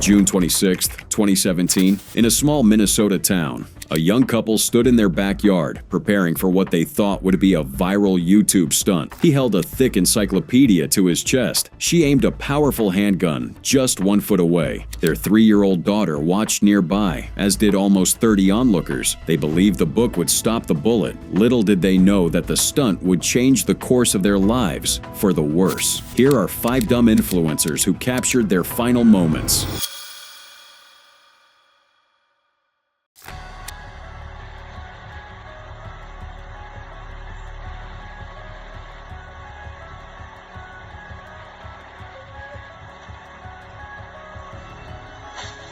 June 26, 2017, in a small Minnesota town, a young couple stood in their backyard, preparing for what they thought would be a viral YouTube stunt. He held a thick encyclopedia to his chest. She aimed a powerful handgun just 1 foot away. Their 3-year-old daughter watched nearby, as did almost 30 onlookers. They believed the book would stop the bullet. Little did they know that the stunt would change the course of their lives for the worse. Here are 5 dumb influencers who captured their final moments.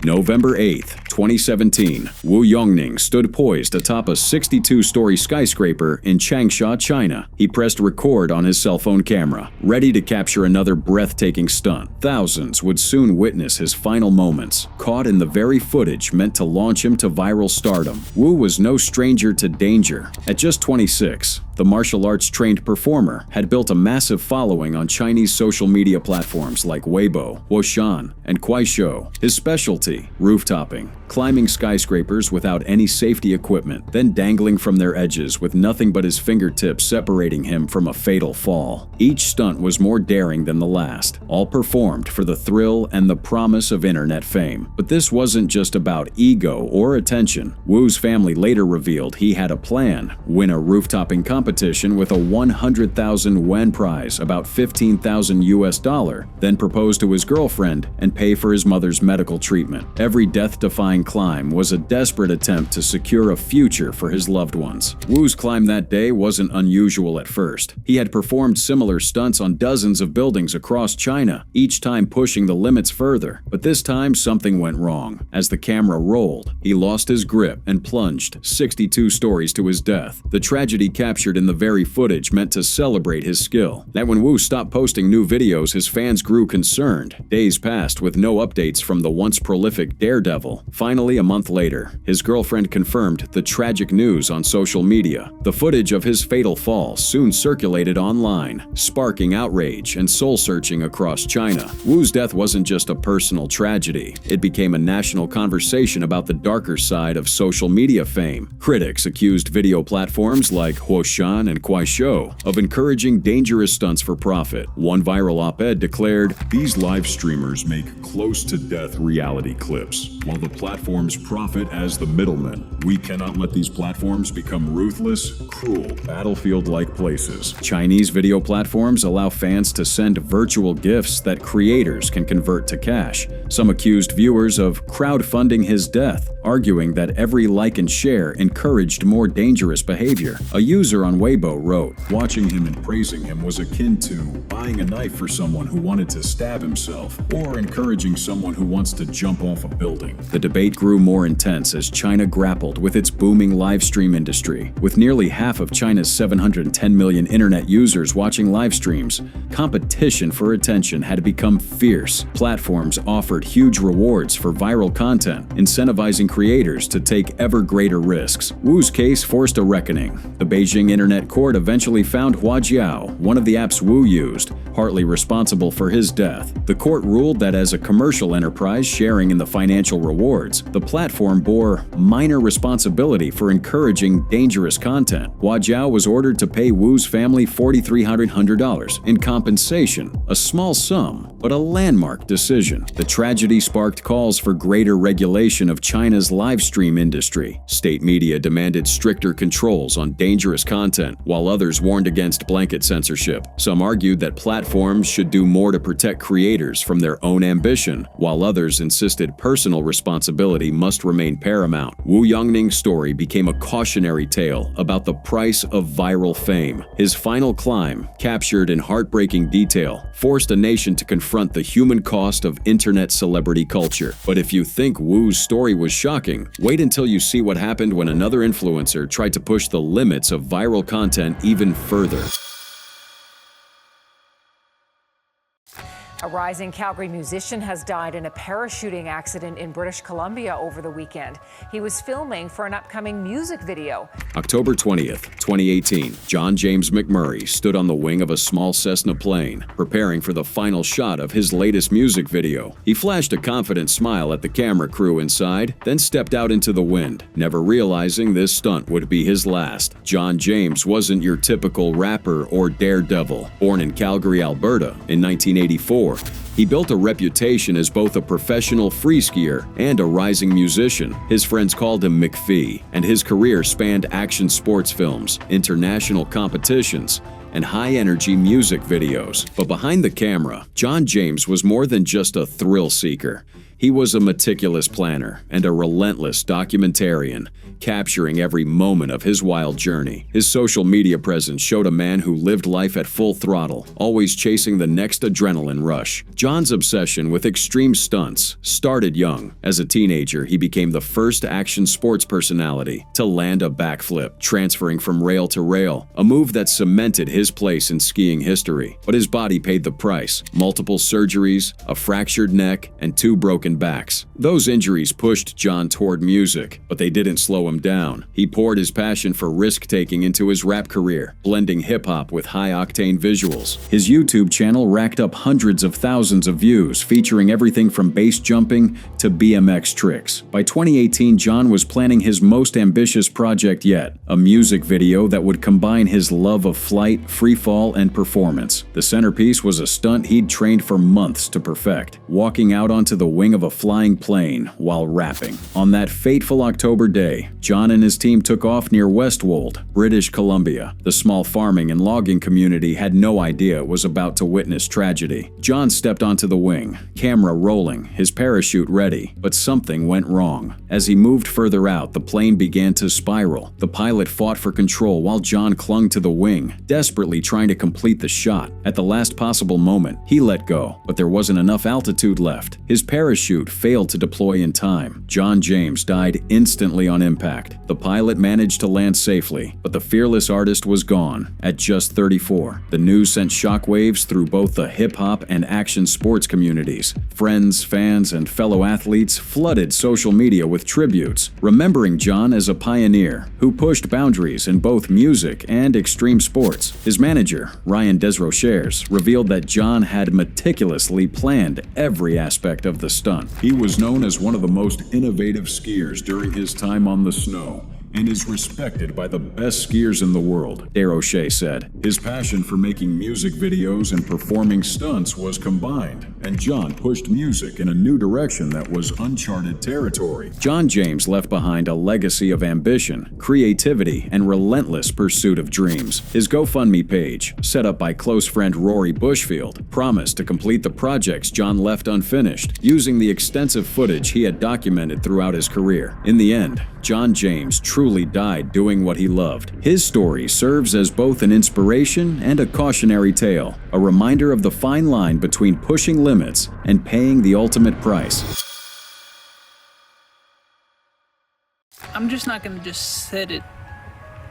November 8, 2017, Wu Yongning stood poised atop a 62-story skyscraper in Changsha, China. He pressed record on his cell phone camera, ready to capture another breathtaking stunt. Thousands would soon witness his final moments, caught in the very footage meant to launch him to viral stardom. Wu was no stranger to danger. At just 26, the martial arts-trained performer had built a massive following on Chinese social media platforms like Weibo, Woshan, and Kuaishou. His specialty: rooftopping, climbing skyscrapers without any safety equipment, then dangling from their edges with nothing but his fingertips separating him from a fatal fall. Each stunt was more daring than the last, all performed for the thrill and the promise of internet fame. But this wasn't just about ego or attention. Wu's family later revealed he had a plan: win a rooftopping competition with a 100,000 yuan prize, about $15,000, then propose to his girlfriend and pay for his mother's medical treatment. Every death-defying climb was a desperate attempt to secure a future for his loved ones. Wu's climb that day wasn't unusual at first. He had performed similar stunts on dozens of buildings across China, each time pushing the limits further. But this time, something went wrong. As the camera rolled, he lost his grip and plunged 62 stories to his death. The tragedy captured in the very footage meant to celebrate his skill. That when Wu stopped posting new videos, his fans grew concerned. Days passed with no updates from the once prolific daredevil. Finally, a month later, his girlfriend confirmed the tragic news on social media. The footage of his fatal fall soon circulated online, sparking outrage and soul-searching across China. Wu's death wasn't just a personal tragedy. It became a national conversation about the darker side of social media fame. Critics accused video platforms like Woshan and Kuaishou of encouraging dangerous stunts for profit. One viral op-ed declared, "These live streamers make close-to-death reality clips, while the platforms profit as the middlemen. We cannot let these platforms become ruthless, cruel, battlefield-like places." Chinese video platforms allow fans to send virtual gifts that creators can convert to cash. Some accused viewers of crowdfunding his death, arguing that every like and share encouraged more dangerous behavior. A user on Weibo wrote, "Watching him and praising him was akin to buying a knife for someone who wanted to stab himself, or encouraging someone who wants to jump off a building." The debate grew more intense as China grappled with its booming live stream industry. With nearly half of China's 710 million internet users watching live streams, competition for attention had become fierce. Platforms offered huge rewards for viral content, incentivizing creators to take ever greater risks. Wu's case forced a reckoning. The Beijing Internet Court eventually found Huajiao, one of the apps Wu used, partly responsible for his death. The court ruled that as a commercial enterprise sharing in the financial rewards, the platform bore minor responsibility for encouraging dangerous content. Huajiao was ordered to pay Wu's family $4,300 in compensation, a small sum, but a landmark decision. The tragedy sparked calls for greater regulation of China's live stream industry. State media demanded stricter controls on dangerous content, while others warned against blanket censorship. Some argued that platforms should do more to protect creators from their own ambition, while others insisted personal responsibility must remain paramount. Wu Yongning's story became a cautionary tale about the price of viral fame. His final climb, captured in heartbreaking detail, forced a nation to confront the human cost of internet celebrity culture. But if you think Wu's story was shocking, wait until you see what happened when another influencer tried to push the limits of viral content even further. A rising Calgary musician has died in a parachuting accident in British Columbia over the weekend. He was filming for an upcoming music video. October 20th, 2018, John James McMurray stood on the wing of a small Cessna plane, preparing for the final shot of his latest music video. He flashed a confident smile at the camera crew inside, then stepped out into the wind, never realizing this stunt would be his last. John James wasn't your typical rapper or daredevil. Born in Calgary, Alberta in 1984, he built a reputation as both a professional free skier and a rising musician. His friends called him McPhee, and his career spanned action sports films, international competitions, and high-energy music videos. But behind the camera, John James was more than just a thrill seeker. He was a meticulous planner and a relentless documentarian, capturing every moment of his wild journey. His social media presence showed a man who lived life at full throttle, always chasing the next adrenaline rush. John's obsession with extreme stunts started young. As a teenager, he became the first action sports personality to land a backflip, transferring from rail to rail, a move that cemented his place in skiing history. But his body paid the price: multiple surgeries, a fractured neck, and 2 broken backs. Those injuries pushed John toward music, but they didn't slow him down. He poured his passion for risk-taking into his rap career, blending hip-hop with high-octane visuals. His YouTube channel racked up hundreds of thousands of views, featuring everything from base jumping to BMX tricks. By 2018, John was planning his most ambitious project yet, a music video that would combine his love of flight, free fall, and performance. The centerpiece was a stunt he'd trained for months to perfect, walking out onto the wing of a flying plane while rapping. On that fateful October day, John and his team took off near Westwold, British Columbia. The small farming and logging community had no idea it was about to witness tragedy. John stepped onto the wing, camera rolling, his parachute ready, but something went wrong. As he moved further out, the plane began to spiral. The pilot fought for control while John clung to the wing, desperately trying to complete the shot. At the last possible moment, he let go, but there wasn't enough altitude left. His parachute failed to deploy in time. John James died instantly on impact. The pilot managed to land safely, but the fearless artist was gone at just 34. The news sent shockwaves through both the hip-hop and action sports communities. Friends, fans, and fellow athletes flooded social media with tributes, remembering John as a pioneer who pushed boundaries in both music and extreme sports. His manager, Ryan Desrochers, revealed that John had meticulously planned every aspect of the stunt. He was known as one of the most innovative skiers during his time on the snow, and is respected by the best skiers in the world, Desrochers said. His passion for making music videos and performing stunts was combined, and John pushed music in a new direction that was uncharted territory. John James left behind a legacy of ambition, creativity, and relentless pursuit of dreams. His GoFundMe page, set up by close friend Rory Bushfield, promised to complete the projects John left unfinished, using the extensive footage he had documented throughout his career. In the end, John James truly died doing what he loved. His story serves as both an inspiration and a cautionary tale, a reminder of the fine line between pushing limits and paying the ultimate price. I'm just not going to just set it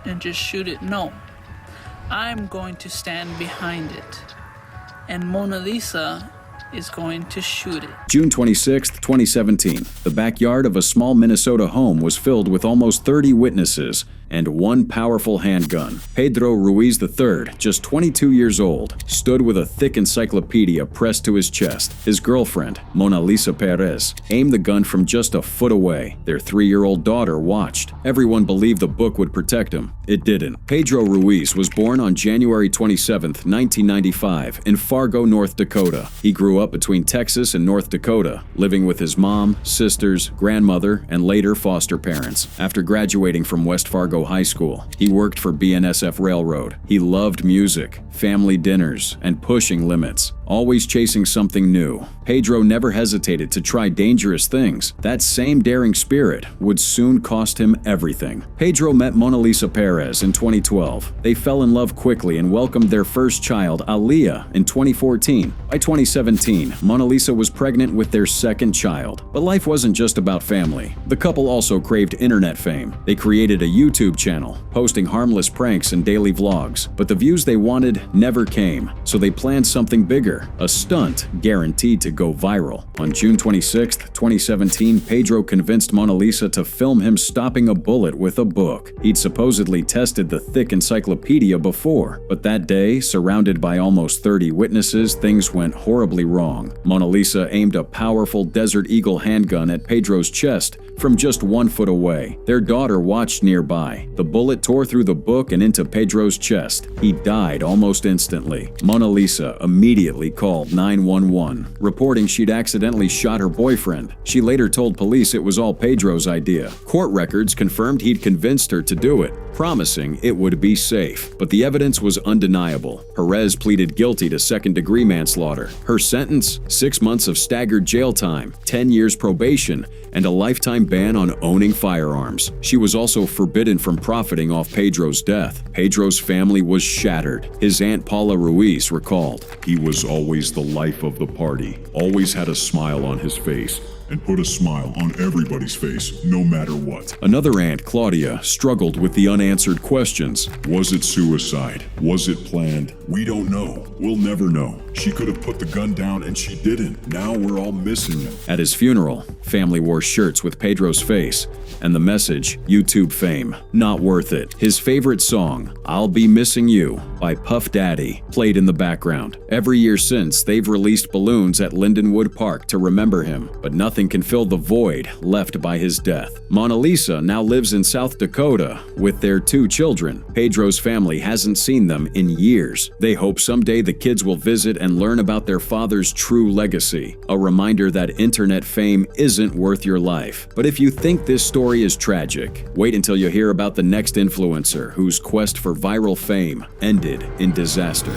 and just shoot it. No, I'm going to stand behind it. And Mona Lisa is going to shoot it. June 26, 2017, the backyard of a small Minnesota home was filled with almost 30 witnesses and one powerful handgun. Pedro Ruiz III, just 22 years old, stood with a thick encyclopedia pressed to his chest. His girlfriend, Mona Lisa Perez, aimed the gun from just a foot away. Their 3-year-old daughter watched. Everyone believed the book would protect him. It didn't. Pedro Ruiz was born on January 27, 1995, in Fargo, North Dakota. He grew up between Texas and North Dakota, living with his mom, sisters, grandmother, and later foster parents. After graduating from West Fargo High School, he worked for BNSF Railroad. He loved music, family dinners, and pushing limits, always chasing something new. Pedro never hesitated to try dangerous things. That same daring spirit would soon cost him everything. Pedro met Mona Lisa Perez in 2012. They fell in love quickly and welcomed their first child, Aaliyah, in 2014. By 2017, Mona Lisa was pregnant with their second child. But life wasn't just about family. The couple also craved internet fame. They created a YouTube YouTube channel, posting harmless pranks and daily vlogs. But the views they wanted never came, so they planned something bigger, a stunt guaranteed to go viral. On June 26, 2017, Pedro convinced Mona Lisa to film him stopping a bullet with a book. He'd supposedly tested the thick encyclopedia before, but that day, surrounded by almost 30 witnesses, things went horribly wrong. Mona Lisa aimed a powerful Desert Eagle handgun at Pedro's chest from just 1 foot away. Their daughter watched nearby. The bullet tore through the book and into Pedro's chest. He died almost instantly. Mona Lisa immediately called 911, reporting she'd accidentally shot her boyfriend. She later told police it was all Pedro's idea. Court records confirmed he'd convinced her to do it, promising it would be safe. But the evidence was undeniable. Perez pleaded guilty to second-degree manslaughter. Her sentence? 6 months of staggered jail time, 10 years probation, and a lifetime ban on owning firearms. She was also forbidden from profiting off Pedro's death. Pedro's family was shattered. His aunt Paula Ruiz recalled, He was always the life of the party, always had a smile on his face, and put a smile on everybody's face, no matter what. Another aunt, Claudia, struggled with the unanswered questions. Was it suicide? Was it planned? We don't know. We'll never know. She could have put the gun down and she didn't. Now we're all missing him. At his funeral, family wore shirts with Pedro's face and the message, YouTube fame, not worth it. His favorite song, I'll Be Missing You by Puff Daddy, played in the background. Every year since, they've released balloons at Lindenwood Park to remember him, but nothing can fill the void left by his death. Mona Lisa now lives in South Dakota with their 2 children. Pedro's family hasn't seen them in years. They hope someday the kids will visit and learn about their father's true legacy. A reminder that internet fame isn't worth your life. But if you think this story is tragic, wait until you hear about the next influencer whose quest for viral fame ended in disaster.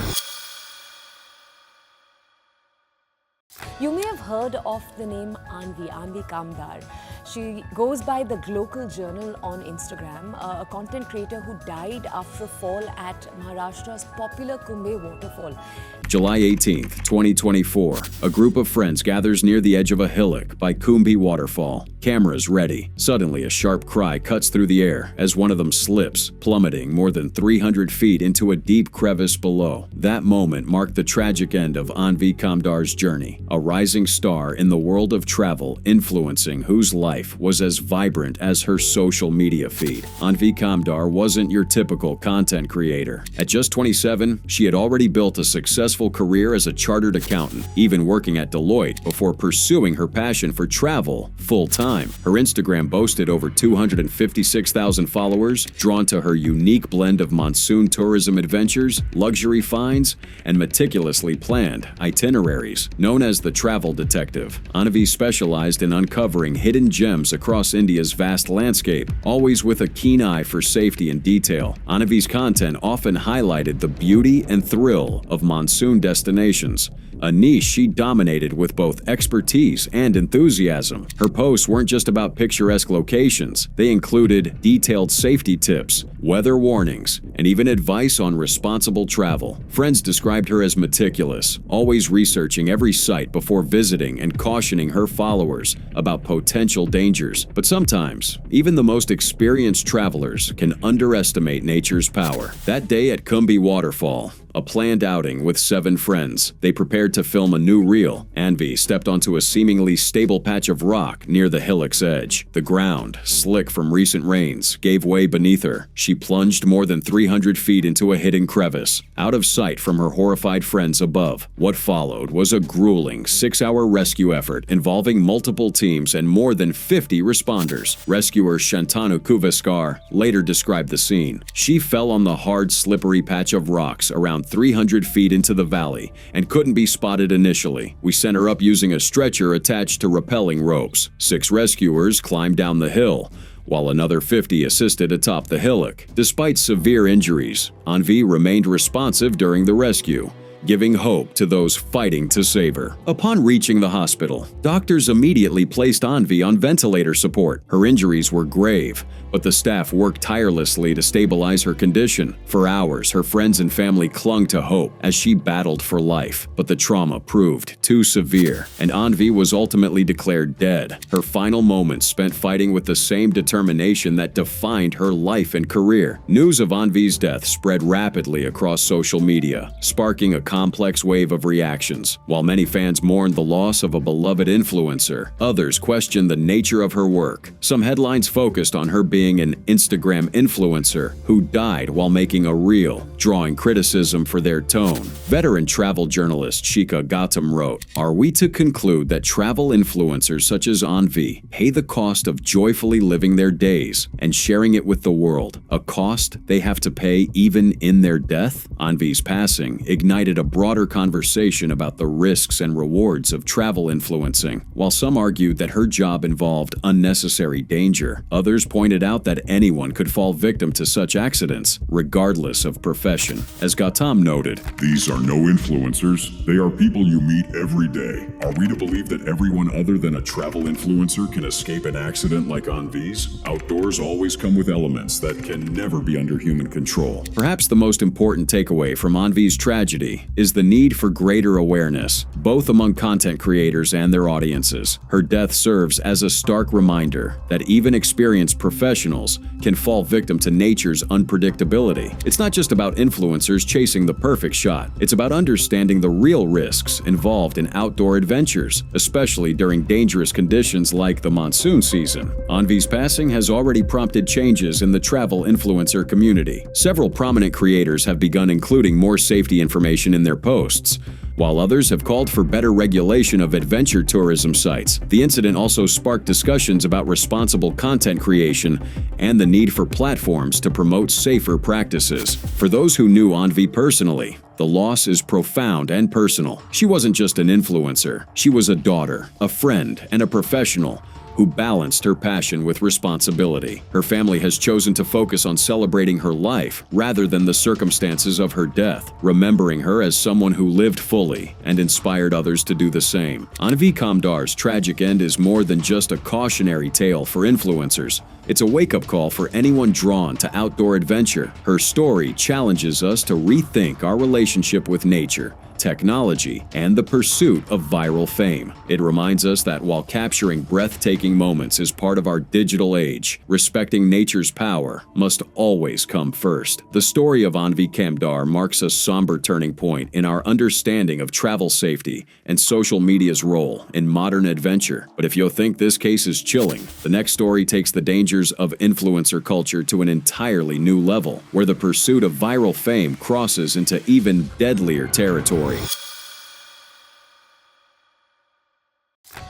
You may have heard of the name Anvi Kamdar. She goes by the Global Journal on Instagram, a content creator who died after a fall at Maharashtra's popular Kumbhe waterfall. July 18, 2024, a group of friends gathers near the edge of a hillock by Kumbhe waterfall. Cameras ready. Suddenly, a sharp cry cuts through the air as one of them slips, plummeting more than 300 feet into a deep crevice below. That moment marked the tragic end of Anvi Kamdar's journey, a rising star in the world of travel, influencing whose life was as vibrant as her social media feed. Anvi Kamdar wasn't your typical content creator. At just 27, she had already built a successful career as a chartered accountant, even working at Deloitte before pursuing her passion for travel full-time. Her Instagram boasted over 256,000 followers, drawn to her unique blend of monsoon tourism adventures, luxury finds, and meticulously planned itineraries. Known as the travel detective, Anvi specialized in uncovering hidden gems across India's vast landscape, always with a keen eye for safety and detail. Anvi's content often highlighted the beauty and thrill of monsoon destinations, a niche she dominated with both expertise and enthusiasm. Her posts weren't just about picturesque locations. They included detailed safety tips, weather warnings, and even advice on responsible travel. Friends described her as meticulous, always researching every site before visiting and cautioning her followers about potential dangers. But sometimes, even the most experienced travelers can underestimate nature's power. That day at Kumbhe Waterfall, a planned outing with 7 friends. They prepared to film a new reel. Anvi stepped onto a seemingly stable patch of rock near the hillock's edge. The ground, slick from recent rains, gave way beneath her. She plunged more than 300 feet into a hidden crevice, out of sight from her horrified friends above. What followed was a grueling 6-hour rescue effort involving multiple teams and more than 50 responders. Rescuer Shantanu Kuveskar later described the scene. She fell on the hard, slippery patch of rocks around 300 feet into the valley and couldn't be spotted initially. We sent her up using a stretcher attached to rappelling ropes. 6 rescuers climbed down the hill, while another 50 assisted atop the hillock. Despite severe injuries, Anvi remained responsive during the rescue. giving hope to those fighting to save her. Upon reaching the hospital, doctors immediately placed Anvi on ventilator support. Her injuries were grave, but the staff worked tirelessly to stabilize her condition. For hours, her friends and family clung to hope as she battled for life, but the trauma proved too severe, and Anvi was ultimately declared dead. Her final moments spent fighting with the same determination that defined her life and career. News of Anvi's death spread rapidly across social media, sparking a complex wave of reactions. While many fans mourned the loss of a beloved influencer, others questioned the nature of her work. Some headlines focused on her being an Instagram influencer who died while making a reel, drawing criticism for their tone. Veteran travel journalist Shika Gautam wrote, "Are we to conclude that travel influencers such as Anvi pay the cost of joyfully living their days and sharing it with the world, a cost they have to pay even in their death?" Anvi's passing ignited a broader conversation about the risks and rewards of travel influencing. While some argued that her job involved unnecessary danger, others pointed out that anyone could fall victim to such accidents, regardless of profession. As Gautam noted, These are no influencers. They are people you meet every day. Are we to believe that everyone other than a travel influencer can escape an accident like Anvi's? Outdoors always come with elements that can never be under human control. perhaps the most important takeaway from Anvi's tragedy is the need for greater awareness, both among content creators and their audiences. Her death serves as a stark reminder that even experienced professionals can fall victim to nature's unpredictability. It's not just about influencers chasing the perfect shot. It's about understanding the real risks involved in outdoor adventures, especially during dangerous conditions like the monsoon season. Anvi's passing has already prompted changes in the travel influencer community. Several prominent creators have begun including more safety information in their posts, while others have called for better regulation of adventure tourism sites. The incident also sparked discussions about responsible content creation and the need for platforms to promote safer practices. For those who knew Anvi personally, the loss is profound and personal. She wasn't just an influencer. She was a daughter, a friend, and a professional who balanced her passion with responsibility. Her family has chosen to focus on celebrating her life rather than the circumstances of her death, remembering her as someone who lived fully and inspired others to do the same. Anvi Kamdar's tragic end is more than just a cautionary tale for influencers. It's a wake-up call for anyone drawn to outdoor adventure. Her story challenges us to rethink our relationship with nature, technology, and the pursuit of viral fame. It reminds us that while capturing breathtaking moments is part of our digital age, respecting nature's power must always come first. The story of Anvi Kamdar marks a somber turning point in our understanding of travel safety and social media's role in modern adventure. But if you think this case is chilling, the next story takes the dangers of influencer culture to an entirely new level, where the pursuit of viral fame crosses into even deadlier territory.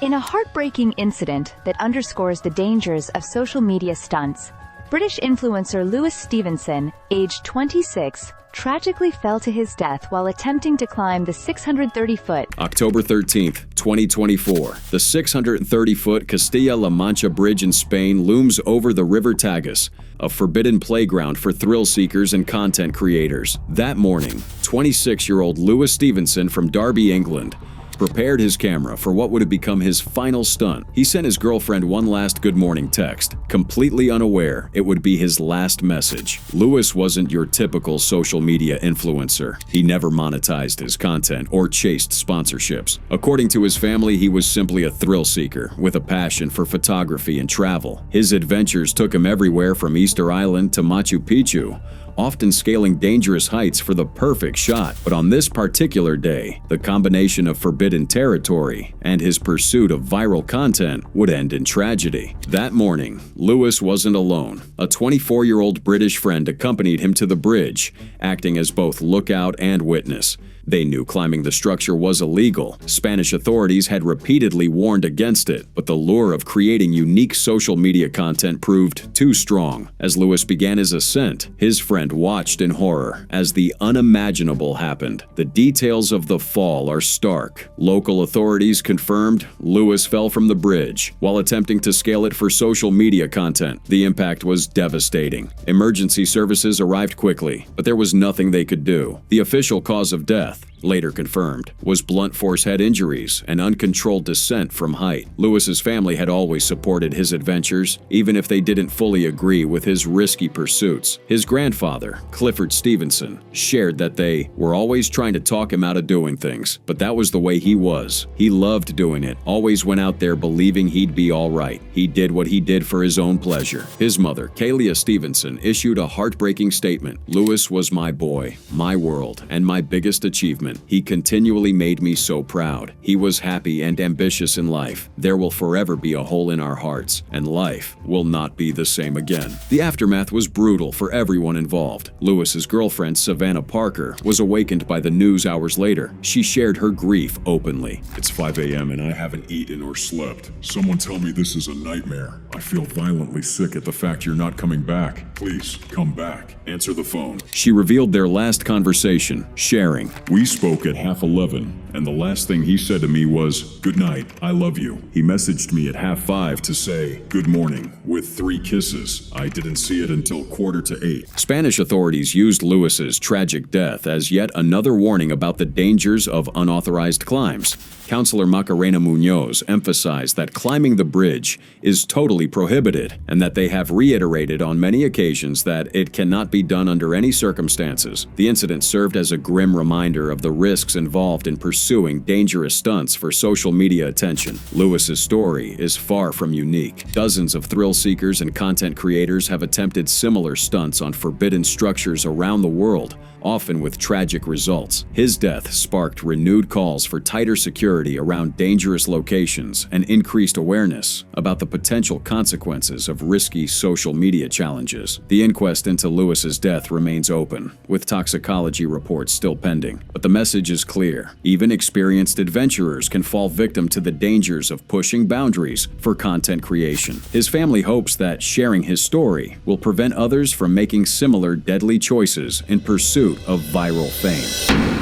In a heartbreaking incident that underscores the dangers of social media stunts, British influencer Lewis Stevenson, aged 26, tragically fell to his death while attempting to climb the 630-foot October 13th, 2024, the 630-foot Castilla-La Mancha Bridge in Spain looms over the River Tagus, a forbidden playground for thrill seekers and content creators. That morning, 26-year-old Lewis Stevenson from Derby, England, prepared his camera for what would have become his final stunt. He sent his girlfriend one last good morning text, completely unaware it would be his last message. Lewis wasn't your typical social media influencer. He never monetized his content or chased sponsorships. According to his family, he was simply a thrill seeker with a passion for photography and travel. His adventures took him everywhere from Easter Island to Machu Picchu, often scaling dangerous heights for the perfect shot. But on this particular day, the combination of forbidden territory and his pursuit of viral content would end in tragedy. That morning, Lewis wasn't alone. A 24-year-old British friend accompanied him to the bridge, acting as both lookout and witness. They knew climbing the structure was illegal. Spanish authorities had repeatedly warned against it, but the lure of creating unique social media content proved too strong. As Lewis began his ascent, his friend watched in horror as the unimaginable happened. The details of the fall are stark. Local authorities confirmed Lewis fell from the bridge while attempting to scale it for social media content. The impact was devastating. Emergency services arrived quickly, but there was nothing they could do. The official cause of death death, later confirmed, was blunt force head injuries and uncontrolled descent from height. Lewis's family had always supported his adventures, even if they didn't fully agree with his risky pursuits. His grandfather, Clifford Stevenson, shared that they were always trying to talk him out of doing things, but that was the way he was. He loved doing it, always went out there believing he'd be all right. He did what he did for his own pleasure. His mother, Kalia Stevenson, issued a heartbreaking statement. "Lewis was my boy, my world, and my biggest achievement. He continually made me so proud. He was happy and ambitious in life. There will forever be a hole in our hearts, and life will not be the same again." The aftermath was brutal for everyone involved. Lewis's girlfriend, Savannah Parker, was awakened by the news hours later. She shared her grief openly. It's 5 a.m. and I haven't eaten or slept. Someone tell me this is a nightmare. I feel violently sick at the fact you're not coming back. Please, come back. Answer the phone. She revealed their last conversation, sharing, "We spoke at 11:30, and the last thing he said to me was, 'Good night, I love you.' He messaged me at 5:30 to say, 'Good morning,' with 3 kisses. I didn't see it until 7:45. Spanish authorities used Lewis's tragic death as yet another warning about the dangers of unauthorized climbs. Counselor Macarena Munoz emphasized that climbing the bridge is totally prohibited and that they have reiterated on many occasions that it cannot be done under any circumstances. The incident served as a grim reminder of the risks involved in pursuing dangerous stunts for social media attention. Lewis's story is far from unique. Dozens of thrill seekers and content creators have attempted similar stunts on forbidden structures around the world, often with tragic results. His death sparked renewed calls for tighter security around dangerous locations and increased awareness about the potential consequences of risky social media challenges. The inquest into Lewis's death remains open, with toxicology reports still pending. But the message is clear. Even experienced adventurers can fall victim to the dangers of pushing boundaries for content creation. His family hopes that sharing his story will prevent others from making similar deadly choices in pursuit of viral fame.